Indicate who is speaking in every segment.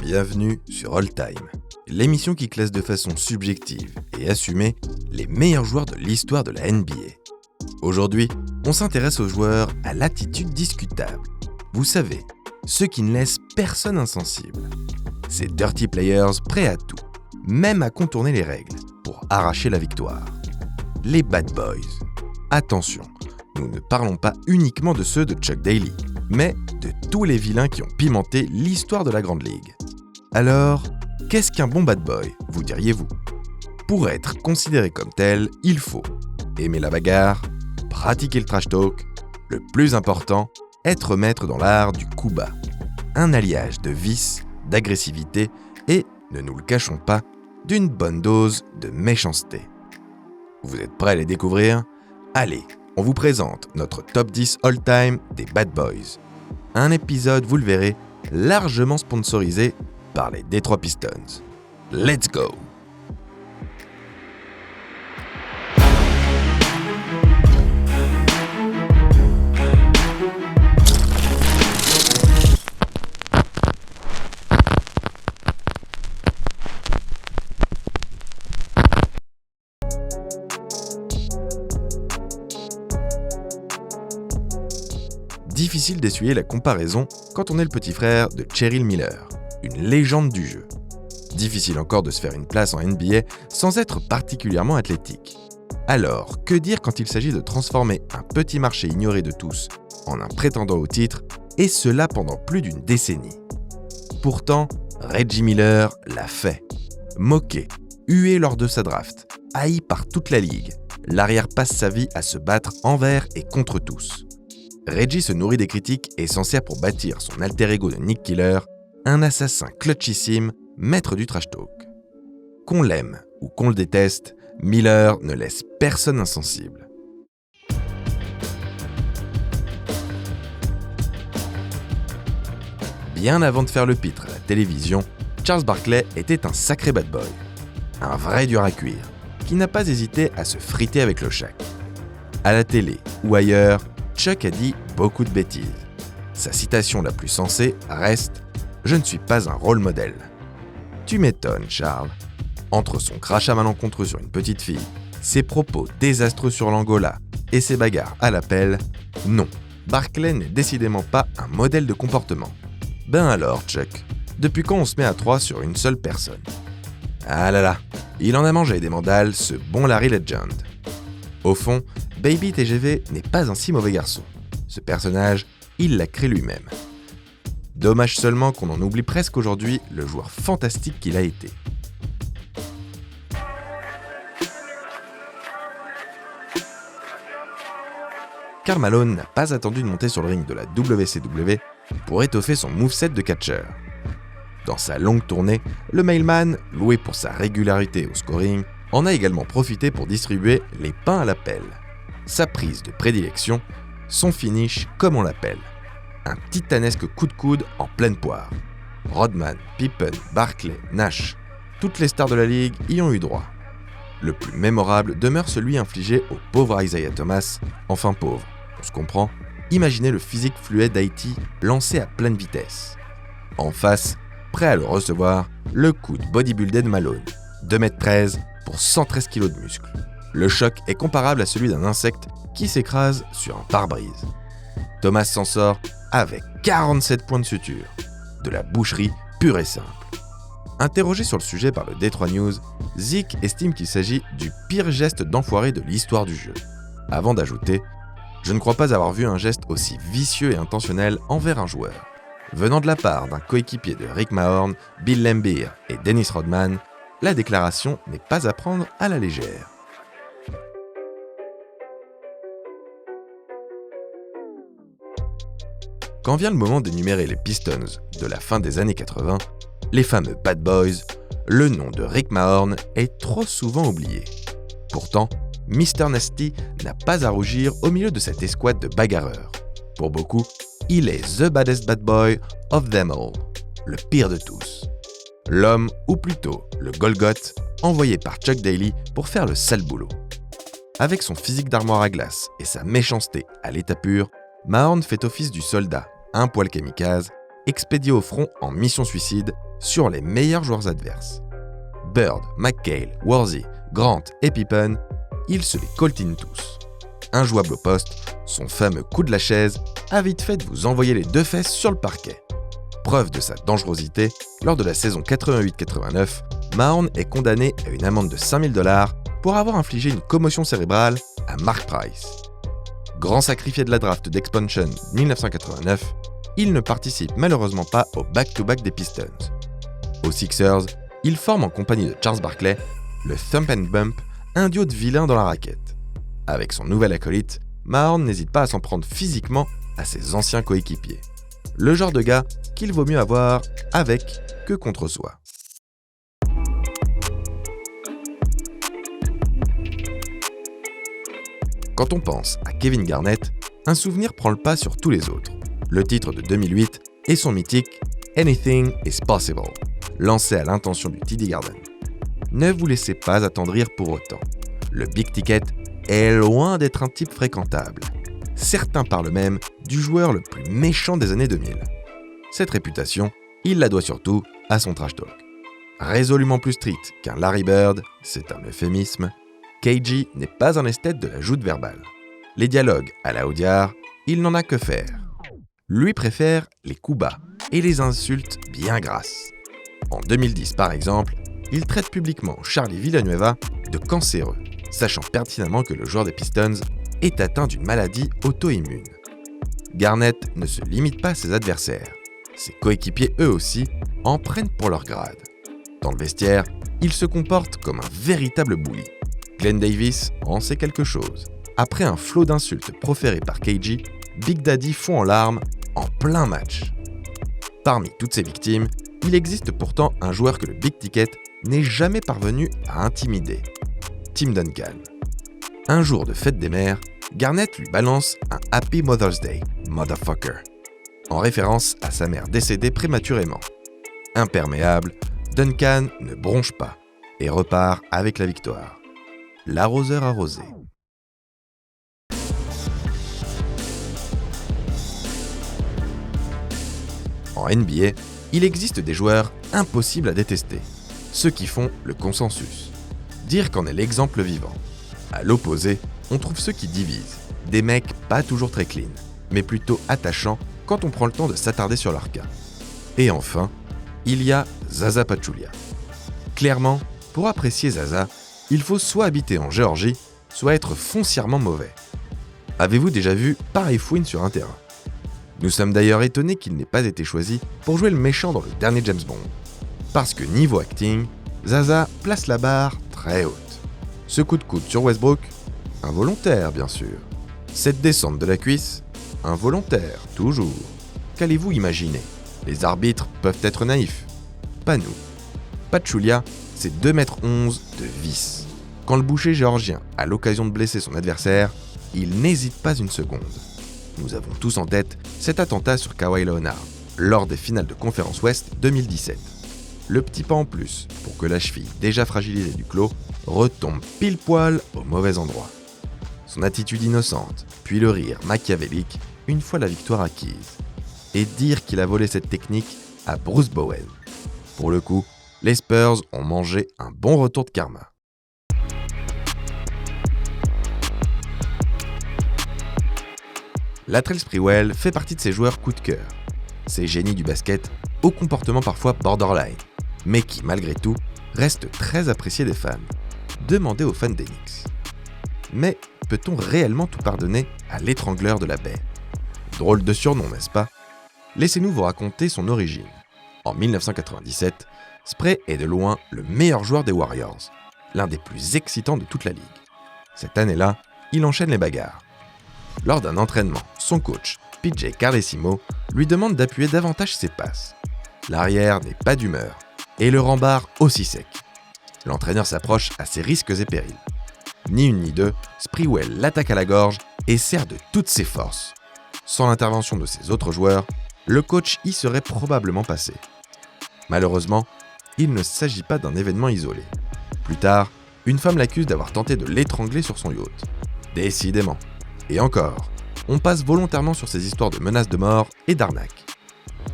Speaker 1: Bienvenue sur All Time, l'émission qui classe de façon subjective et assumée les meilleurs joueurs de l'histoire de la NBA. Aujourd'hui, on s'intéresse aux joueurs à l'attitude discutable. Vous savez, ceux qui ne laissent personne insensible. Ces dirty players prêts à tout, même à contourner les règles, pour arracher la victoire. Les bad boys. Attention, nous ne parlons pas uniquement de ceux de Chuck Daly, mais de tous les vilains qui ont pimenté l'histoire de la Grande Ligue. Alors, qu'est-ce qu'un bon bad boy, vous diriez-vous ? Pour être considéré comme tel, il faut aimer la bagarre, pratiquer le trash talk, le plus important, être maître dans l'art du coup bas. Un alliage de vice, d'agressivité et, ne nous le cachons pas, d'une bonne dose de méchanceté. Vous êtes prêts à les découvrir ? Allez, on vous présente notre top 10 all-time des bad boys. Un épisode, vous le verrez, largement sponsorisé par les Detroit Pistons. Let's go! Difficile d'essuyer la comparaison quand on est le petit frère de Cheryl Miller, une légende du jeu. Difficile encore de se faire une place en NBA sans être particulièrement athlétique. Alors, que dire quand il s'agit de transformer un petit marché ignoré de tous en un prétendant au titre, et cela pendant plus d'une décennie. Pourtant, Reggie Miller l'a fait. Moqué, hué lors de sa draft, haï par toute la ligue, l'arrière passe sa vie à se battre envers et contre tous. Reggie se nourrit des critiques et s'en sert pour bâtir son alter ego de Nick Killer, un assassin clutchissime, maître du trash talk. Qu'on l'aime ou qu'on le déteste, Miller ne laisse personne insensible. Bien avant de faire le pitre à la télévision, Charles Barkley était un sacré bad boy. Un vrai dur à cuire, qui n'a pas hésité à se friter avec le Shaq. À la télé ou ailleurs, Chuck a dit beaucoup de bêtises. Sa citation la plus sensée reste « Je ne suis pas un rôle modèle ». Tu m'étonnes, Charles. Entre son crachat malencontreux sur une petite fille, ses propos désastreux sur l'Angola et ses bagarres à l'appel, non, Barkley n'est décidément pas un modèle de comportement. Ben alors, Chuck, depuis quand on se met à trois sur une seule personne ? Ah là là, il en a mangé des mandales, ce bon Larry Legend. Au fond, Baby TGV n'est pas un si mauvais garçon. Ce personnage, il l'a créé lui-même. Dommage seulement qu'on en oublie presque aujourd'hui le joueur fantastique qu'il a été. Karl Malone n'a pas attendu de monter sur le ring de la WCW pour étoffer son moveset de catcheur. Dans sa longue tournée, le Mailman, loué pour sa régularité au scoring, en a également profité pour distribuer les pains à la pelle. Sa prise de prédilection, son finish comme on l'appelle. Un titanesque coup de coude en pleine poire. Rodman, Pippen, Barkley, Nash, toutes les stars de la ligue y ont eu droit. Le plus mémorable demeure celui infligé au pauvre Isaiah Thomas, enfin pauvre, on se comprend. Imaginez le physique fluet d'Haïti lancé à pleine vitesse. En face, prêt à le recevoir, le coup de bodybuildé de Malone, 2m13 pour 113 kg de muscles. Le choc est comparable à celui d'un insecte qui s'écrase sur un pare-brise. Thomas s'en sort avec 47 points de suture. De la boucherie pure et simple. Interrogé sur le sujet par le Detroit News, Zeke estime qu'il s'agit du pire geste d'enfoiré de l'histoire du jeu. Avant d'ajouter « Je ne crois pas avoir vu un geste aussi vicieux et intentionnel envers un joueur. » Venant de la part d'un coéquipier de Rick Mahorn, Bill Laimbeer et Dennis Rodman, la déclaration n'est pas à prendre à la légère. Quand vient le moment d'énumérer les Pistons de la fin des années 80, les fameux Bad Boys, le nom de Rick Mahorn est trop souvent oublié. Pourtant, Mr. Nasty n'a pas à rougir au milieu de cette escouade de bagarreurs. Pour beaucoup, il est the baddest bad boy of them all, le pire de tous. L'homme, ou plutôt le Golgoth, envoyé par Chuck Daly pour faire le sale boulot. Avec son physique d'armoire à glace et sa méchanceté à l'état pur, Mahorn fait office du soldat, un poil kamikaze, expédié au front en mission suicide sur les meilleurs joueurs adverses. Bird, McHale, Worthy, Grant et Pippen, il se les coltine tous. Injouable au poste, son fameux coup de la chaise a vite fait de vous envoyer les deux fesses sur le parquet. Preuve de sa dangerosité, lors de la saison 88-89, Mahorn est condamné à une amende de $5 000 pour avoir infligé une commotion cérébrale à Mark Price. Grand sacrifié de la draft d'Expansion 1989, il ne participe malheureusement pas au back-to-back des Pistons. Aux Sixers, il forme en compagnie de Charles Barkley le Thump and Bump, un duo de vilains dans la raquette. Avec son nouvel acolyte, Mahorn n'hésite pas à s'en prendre physiquement à ses anciens coéquipiers. Le genre de gars qu'il vaut mieux avoir avec que contre soi. Quand on pense à Kevin Garnett, un souvenir prend le pas sur tous les autres. Le titre de 2008 est son mythique « Anything is possible », lancé à l'intention du TD Garden. Ne vous laissez pas attendrir pour autant. Le Big Ticket est loin d'être un type fréquentable. Certains parlent même du joueur le plus méchant des années 2000. Cette réputation, il la doit surtout à son trash talk. Résolument plus strict qu'un Larry Bird, c'est un euphémisme, KG n'est pas un esthète de la joute verbale. Les dialogues à la Audiard, il n'en a que faire. Lui préfère les coups bas et les insultes bien grasses. En 2010 par exemple, il traite publiquement Charlie Villanueva de cancéreux, sachant pertinemment que le joueur des Pistons est atteint d'une maladie auto-immune. Garnett ne se limite pas à ses adversaires. Ses coéquipiers, eux aussi, en prennent pour leur grade. Dans le vestiaire, il se comporte comme un véritable bully. Glenn Davis en sait quelque chose. Après un flot d'insultes proférées par KG, Big Daddy fond en larmes en plein match. Parmi toutes ces victimes, il existe pourtant un joueur que le Big Ticket n'est jamais parvenu à intimider. Tim Duncan. Un jour de fête des mères, Garnett lui balance un « Happy Mother's Day, motherfucker », en référence à sa mère décédée prématurément. Imperméable, Duncan ne bronche pas et repart avec la victoire. L'arroseur arrosé. En NBA, il existe des joueurs impossibles à détester, ceux qui font le consensus. Dire qu'en est l'exemple vivant. À l'opposé, on trouve ceux qui divisent, des mecs pas toujours très clean, mais plutôt attachants quand on prend le temps de s'attarder sur leur cas. Et enfin, il y a Zaza Pachulia. Clairement, pour apprécier Zaza, il faut soit habiter en Géorgie, soit être foncièrement mauvais. Avez-vous déjà vu pareille fouine sur un terrain ? Nous sommes d'ailleurs étonnés qu'il n'ait pas été choisi pour jouer le méchant dans le dernier James Bond. Parce que niveau acting, Zaza place la barre très haute. Ce coup de coude sur Westbrook, involontaire bien sûr. Cette descente de la cuisse, involontaire toujours. Qu'allez-vous imaginer ? Les arbitres peuvent être naïfs. Pas nous. Pachulia, c'est 2,11 m de vis. Quand le boucher géorgien a l'occasion de blesser son adversaire, il n'hésite pas une seconde. Nous avons tous en tête cet attentat sur Kawhi Leonard, lors des finales de Conférence Ouest 2017. Le petit pas en plus pour que la cheville déjà fragilisée du clos retombe pile poil au mauvais endroit. Son attitude innocente, puis le rire machiavélique une fois la victoire acquise. Et dire qu'il a volé cette technique à Bruce Bowen. Pour le coup, les Spurs ont mangé un bon retour de karma. Latrell Sprewell fait partie de ces joueurs coup de cœur. Ces génies du basket au comportement parfois borderline, mais qui, malgré tout, restent très appréciés des fans. Demandez aux fans des Knicks. Mais peut-on réellement tout pardonner à l'étrangleur de la baie ? Drôle de surnom, n'est-ce pas ? Laissez-nous vous raconter son origine. En 1997, Spray est de loin le meilleur joueur des Warriors, l'un des plus excitants de toute la ligue. Cette année-là, il enchaîne les bagarres. Lors d'un entraînement, son coach, PJ Carlesimo, lui demande d'appuyer davantage ses passes. L'arrière n'est pas d'humeur, et le rembarre aussi sec. L'entraîneur s'approche à ses risques et périls. Ni une ni deux, Sprewell l'attaque à la gorge et serre de toutes ses forces. Sans l'intervention de ses autres joueurs, le coach y serait probablement passé. Malheureusement, il ne s'agit pas d'un événement isolé. Plus tard, une femme l'accuse d'avoir tenté de l'étrangler sur son yacht. Décidément. Et encore, on passe volontairement sur ses histoires de menaces de mort et d'arnaques.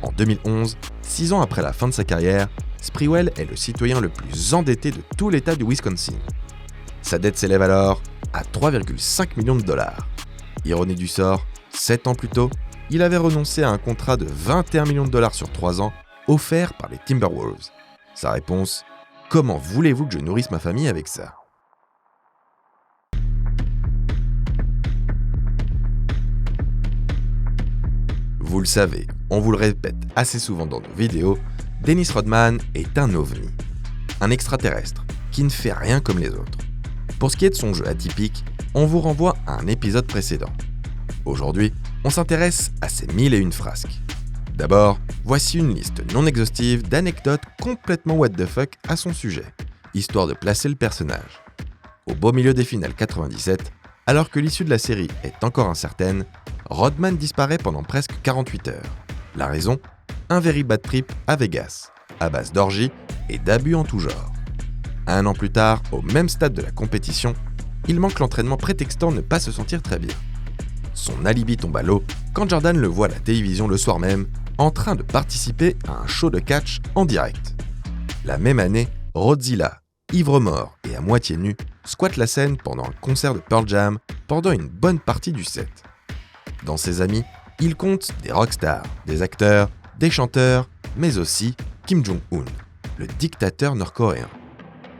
Speaker 1: En 2011, 6 ans après la fin de sa carrière, Sprewell est le citoyen le plus endetté de tout l'État du Wisconsin. Sa dette s'élève alors à 3,5 millions de dollars. Ironie du sort, 7 ans plus tôt, il avait renoncé à un contrat de 21 millions de dollars sur 3 ans offert par les Timberwolves. Sa réponse : comment voulez-vous que je nourrisse ma famille avec ça ? Vous le savez, on vous le répète assez souvent dans nos vidéos, Dennis Rodman est un ovni, un extraterrestre qui ne fait rien comme les autres. Pour ce qui est de son jeu atypique, on vous renvoie à un épisode précédent. Aujourd'hui, on s'intéresse à ses 1001 frasques. D'abord, voici une liste non exhaustive d'anecdotes complètement what the fuck à son sujet, histoire de placer le personnage. Au beau milieu des finales 97, alors que l'issue de la série est encore incertaine, Rodman disparaît pendant presque 48 heures. La raison ? Un very bad trip à Vegas, à base d'orgies et d'abus en tout genre. 1 an plus tard, au même stade de la compétition, il manque l'entraînement prétextant ne pas se sentir très bien. Son alibi tombe à l'eau quand Jordan le voit à la télévision le soir même, en train de participer à un show de catch en direct. La même année, Rodzilla, ivre-mort et à moitié nu, squatte la scène pendant un concert de Pearl Jam pendant une bonne partie du set. Dans ses amis, il compte des rockstars, des acteurs, des chanteurs, mais aussi Kim Jong-un, le dictateur nord-coréen.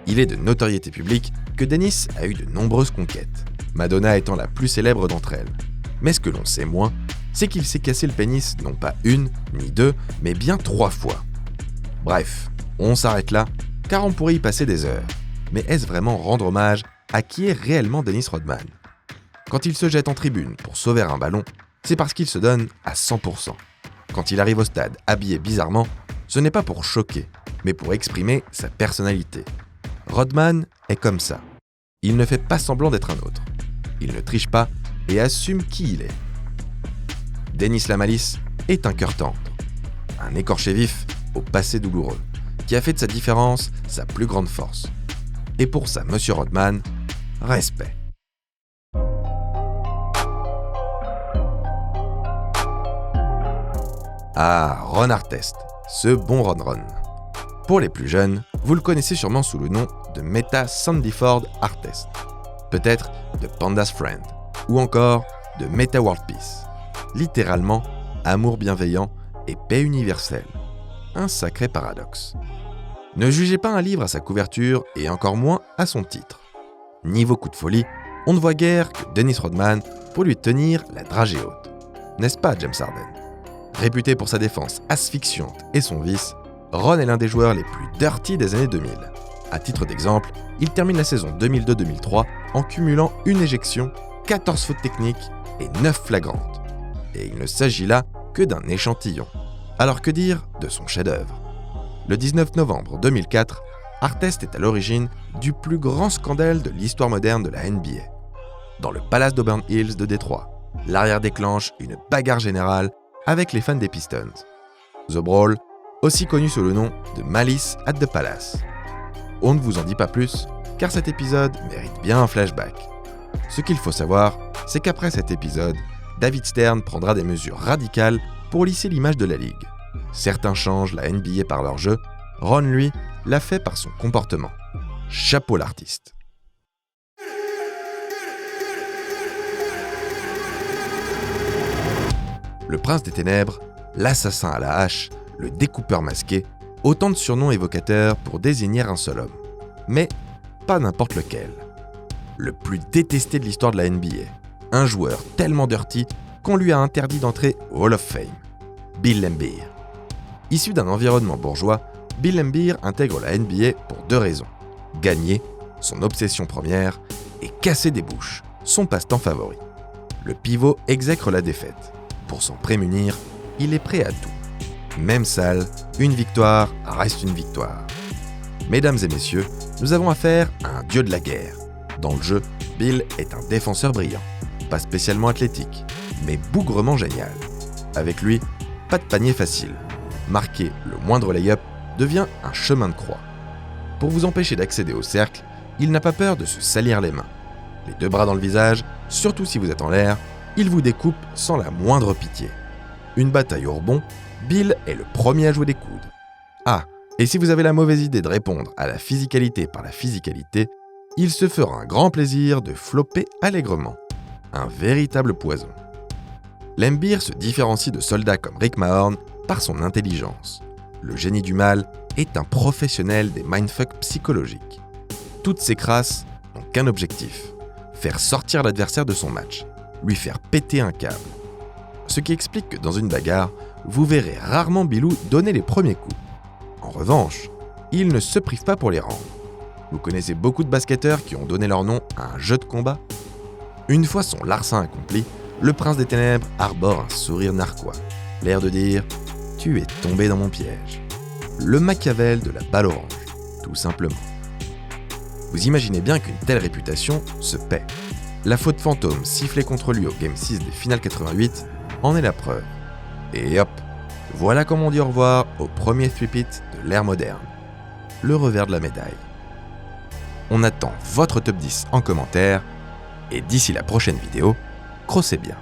Speaker 1: Il est de notoriété publique que Dennis a eu de nombreuses conquêtes, Madonna étant la plus célèbre d'entre elles. Mais ce que l'on sait moins, c'est qu'il s'est cassé le pénis non pas 1, ni 2, mais bien 3 fois. Bref, on s'arrête là, car on pourrait y passer des heures. Mais est-ce vraiment rendre hommage à qui est réellement Dennis Rodman ? Quand il se jette en tribune pour sauver un ballon, c'est parce qu'il se donne à 100%. Quand il arrive au stade habillé bizarrement, ce n'est pas pour choquer, mais pour exprimer sa personnalité. Rodman est comme ça. Il ne fait pas semblant d'être un autre. Il ne triche pas et assume qui il est. Dennis la Malice est un cœur tendre, un écorché vif au passé douloureux, qui a fait de sa différence sa plus grande force. Et pour ça, Monsieur Rodman, respect. Ah, Ron Artest, ce bon Ron. Pour les plus jeunes, vous le connaissez sûrement sous le nom de Meta Sandyford Artest, peut-être de Panda's Friend, ou encore de Meta World Peace, littéralement amour bienveillant et paix universelle. Un sacré paradoxe. Ne jugez pas un livre à sa couverture et encore moins à son titre. Niveau coup de folie, on ne voit guère que Dennis Rodman pour lui tenir la dragée haute. N'est-ce pas, James Harden ? Réputé pour sa défense asphyxiante et son vice, Ron est l'un des joueurs les plus dirty des années 2000. À titre d'exemple, il termine la saison 2002-2003 en cumulant une éjection, 14 fautes techniques et 9 flagrantes. Et il ne s'agit là que d'un échantillon. Alors que dire de son chef-d'œuvre ? Le 19 novembre 2004, Artest est à l'origine du plus grand scandale de l'histoire moderne de la NBA. Dans le Palace d'Auburn Hills de Détroit, l'arrière déclenche une bagarre générale avec les fans des Pistons. The Brawl, aussi connu sous le nom de Malice at the Palace. On ne vous en dit pas plus, car cet épisode mérite bien un flashback. Ce qu'il faut savoir, c'est qu'après cet épisode, David Stern prendra des mesures radicales pour lisser l'image de la ligue. Certains changent la NBA par leur jeu, Ron, lui, l'a fait par son comportement. Chapeau l'artiste. Le prince des ténèbres, l'assassin à la hache, le découpeur masqué, autant de surnoms évocateurs pour désigner un seul homme. Mais pas n'importe lequel. Le plus détesté de l'histoire de la NBA. Un joueur tellement dirty qu'on lui a interdit d'entrer au Hall of Fame. Bill Laimbeer. Issu d'un environnement bourgeois, Bill Laimbeer intègre la NBA pour 2 raisons. Gagner, son obsession première, et casser des bouches, son passe-temps favori. Le pivot exècre la défaite. Pour s'en prémunir, il est prêt à tout. Même salle, une victoire reste une victoire. Mesdames et messieurs, nous avons affaire à un dieu de la guerre. Dans le jeu, Bill est un défenseur brillant, pas spécialement athlétique, mais bougrement génial. Avec lui, pas de panier facile. Marquer le moindre lay-up devient un chemin de croix. Pour vous empêcher d'accéder au cercle, il n'a pas peur de se salir les mains. Les 2 bras dans le visage, surtout si vous êtes en l'air, il vous découpe sans la moindre pitié. Une bataille au rebond, Bill est le premier à jouer des coudes. Ah, et si vous avez la mauvaise idée de répondre à la physicalité par la physicalité, il se fera un grand plaisir de flopper allègrement. Un véritable poison. Lembir se différencie de soldats comme Rick Mahorn par son intelligence. Le génie du mal est un professionnel des mindfucks psychologiques. Toutes ces crasses n'ont qu'un objectif, faire sortir l'adversaire de son match, lui faire péter un câble. Ce qui explique que dans une bagarre, vous verrez rarement Bilou donner les premiers coups. En revanche, il ne se prive pas pour les rendre. Vous connaissez beaucoup de basketteurs qui ont donné leur nom à un jeu de combat. Une fois son larcin accompli, le prince des ténèbres arbore un sourire narquois, l'air de dire « Tu es tombé dans mon piège ». Le Machiavel de la balle orange, tout simplement. Vous imaginez bien qu'une telle réputation se paie. La faute fantôme sifflée contre lui au Game 6 des Finales 88 en est la preuve. Et hop, voilà comment on dit au revoir au premier three-peat de l'ère moderne. Le revers de la médaille. On attend votre top 10 en commentaire, et d'ici la prochaine vidéo, crossez bien.